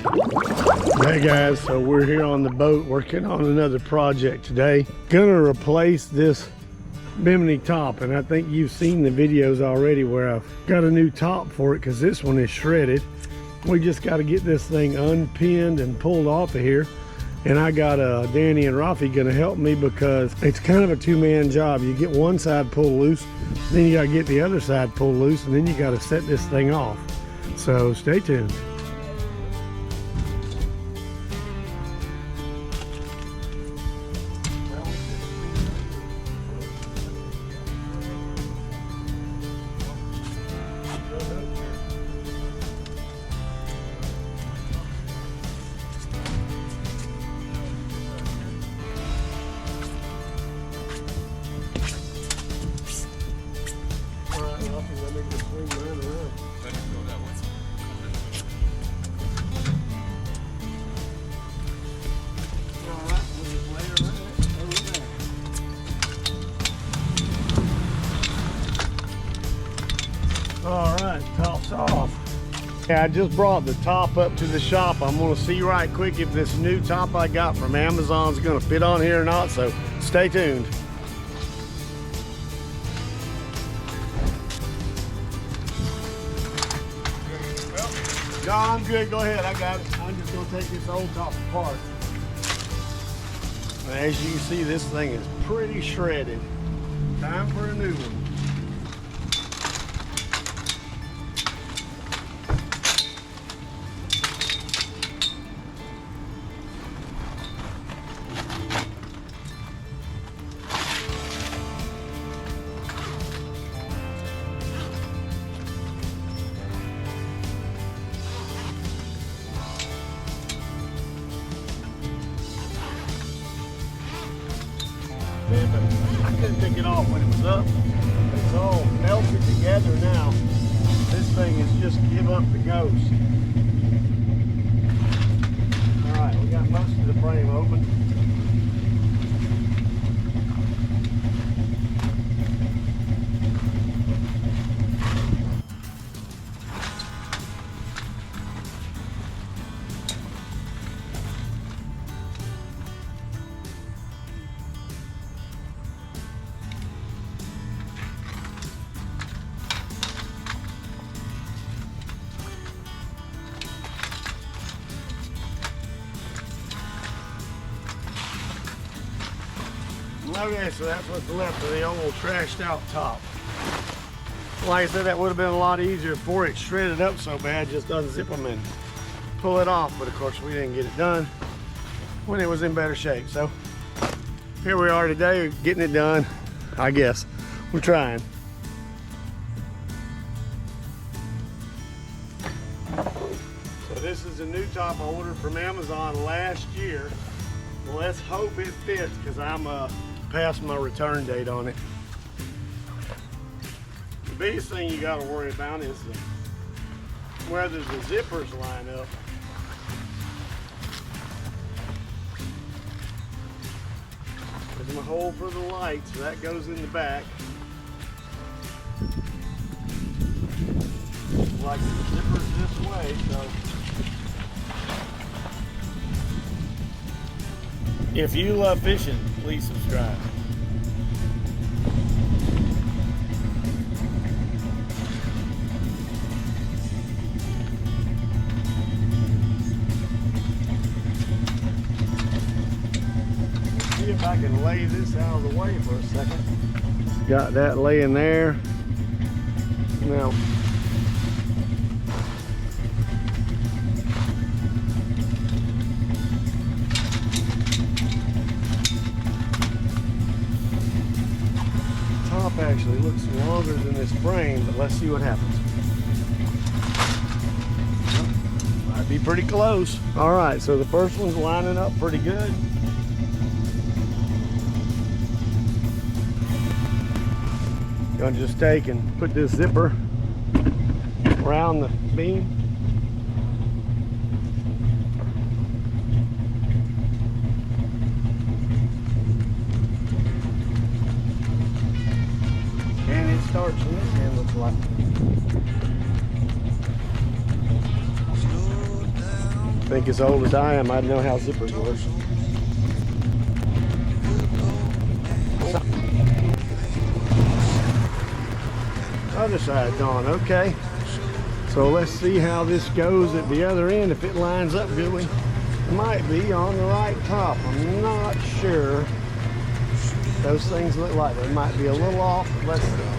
Hey guys, so we're here on the boat working on another project today. Gonna replace this Bimini top, and I think you've seen the videos already where I've got a new top for it because this one is shredded. We just got to get this thing unpinned and pulled off of here, and I got Danny and Rafi gonna help me because it's kind of a two-man job. You get one side pulled loose, then you got to get the other side pulled loose, and then you got to set this thing off. So stay tuned. All right, top's off. Yeah, I just brought the top up to the shop. I'm gonna see right quick if this new top I got from Amazon's gonna fit on here or not, so stay tuned. No, I'm good, go ahead, I got it. I'm just gonna take this old top apart. As you can see, this thing is pretty shredded. Time for a new one. I couldn't pick it off when it was up. It's all melted together now. This thing is just give up the ghost. All right, we got most of the frame open. Okay, so that's what's left of the old trashed out top. Like I said, that would have been a lot easier before it shredded up so bad. Just unzip them and pull it off. But of course, we didn't get it done when it was in better shape. So here we are today, getting it done. I guess we're trying. So this is a new top I ordered from Amazon last year. Let's hope it fits because I'm past my return date on it. The biggest thing you got to worry about is whether the zippers line up. There's my hole for the light, so that goes in the back. Like the zippers this way, so. If you love fishing, please subscribe. See if I can lay this out of the way for a second. Got that laying there. Now, actually looks longer than this frame, but let's see what happens. Might be pretty close. All right, so the first one's lining up pretty good. Gonna just take and put this zipper around the beam. Starts from this end, looks like. Slow down. think as old as I am, I'd know how zippers work. Other side's on, okay. So let's see how this goes at the other end, if it lines up good. We might be on the right top. I'm not sure. Those things look like they might be a little off, but let's see.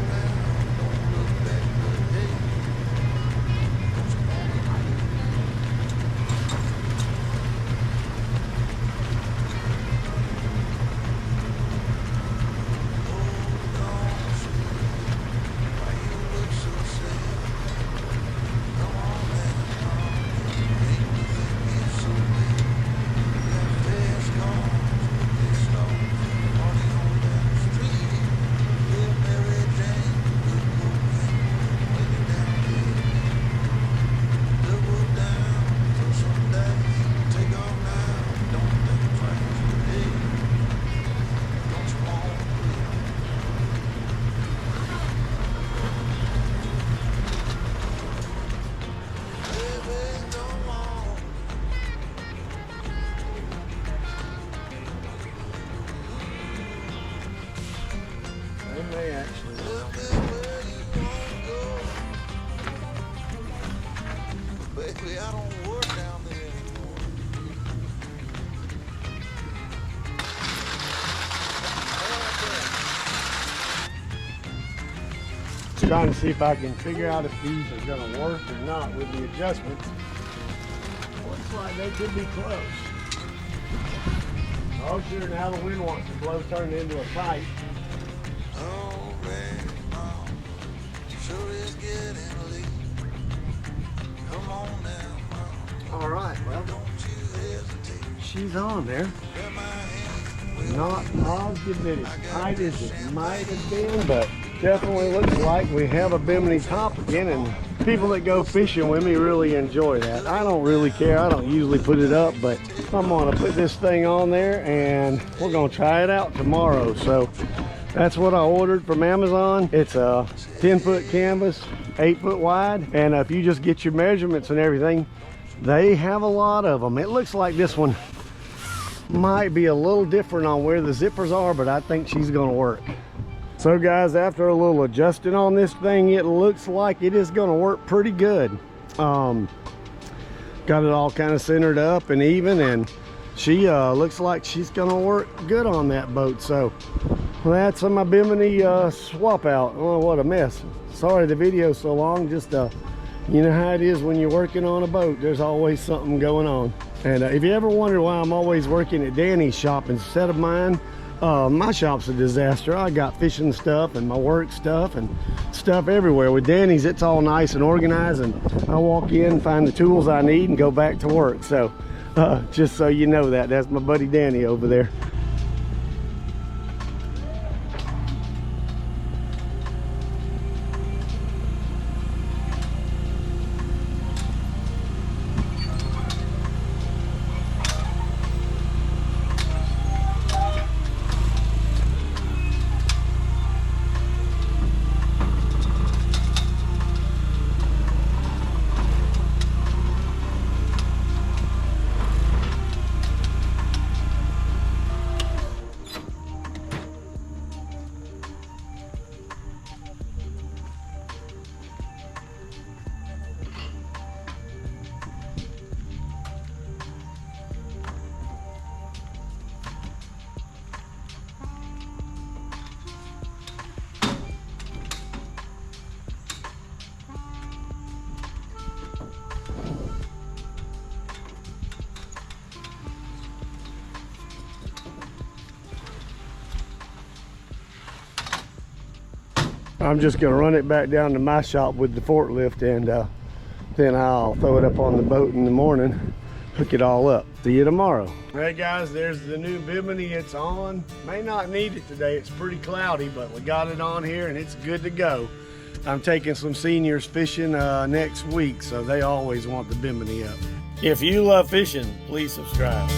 They actually baby, I don't work down there anymore. Trying to see if I can figure out if these are going to work or not with the adjustments. Looks like they could be close. Oh sure, now the wind wants to blow, turn it into a kite. Oh man, oh, sure is getting late. Come on now. All right, well, don't you hesitate. She's on there. Not positive that it's tight as it might have been, but definitely looks like we have a Bimini top again, and people that go fishing with me really enjoy that. I don't really care. I don't usually put it up, but I'm gonna put this thing on there and we're gonna try it out tomorrow. So that's what I ordered from Amazon. It's a 10-foot canvas, 8-foot wide, and if you just get your measurements and everything, they have a lot of them. It looks like this one might be a little different on where the zippers are, but I think she's gonna work. So guys, after a little adjusting on this thing, it looks like it is gonna work pretty good. Got it all kind of centered up and even, and she looks like she's gonna work good on that boat. So well, that's my Bimini swap out. Oh, what a mess. Sorry the video's so long. Just you know how it is when you're working on a boat. There's always something going on. And if you ever wonder why I'm always working at Danny's shop instead of mine, my shop's a disaster. I got fishing stuff and my work stuff and stuff everywhere. With Danny's, it's all nice and organized, and I walk in, find the tools I need, and go back to work. So just so you know that, that's my buddy Danny over there. I'm just gonna run it back down to my shop with the forklift, and then I'll throw it up on the boat in the morning, hook it all up. See you tomorrow. Hey guys, there's the new Bimini. It's on. May not need it today, it's pretty cloudy, but we got it on here and it's good to go. I'm taking some seniors fishing next week, so they always want the Bimini up. If you love fishing, please subscribe.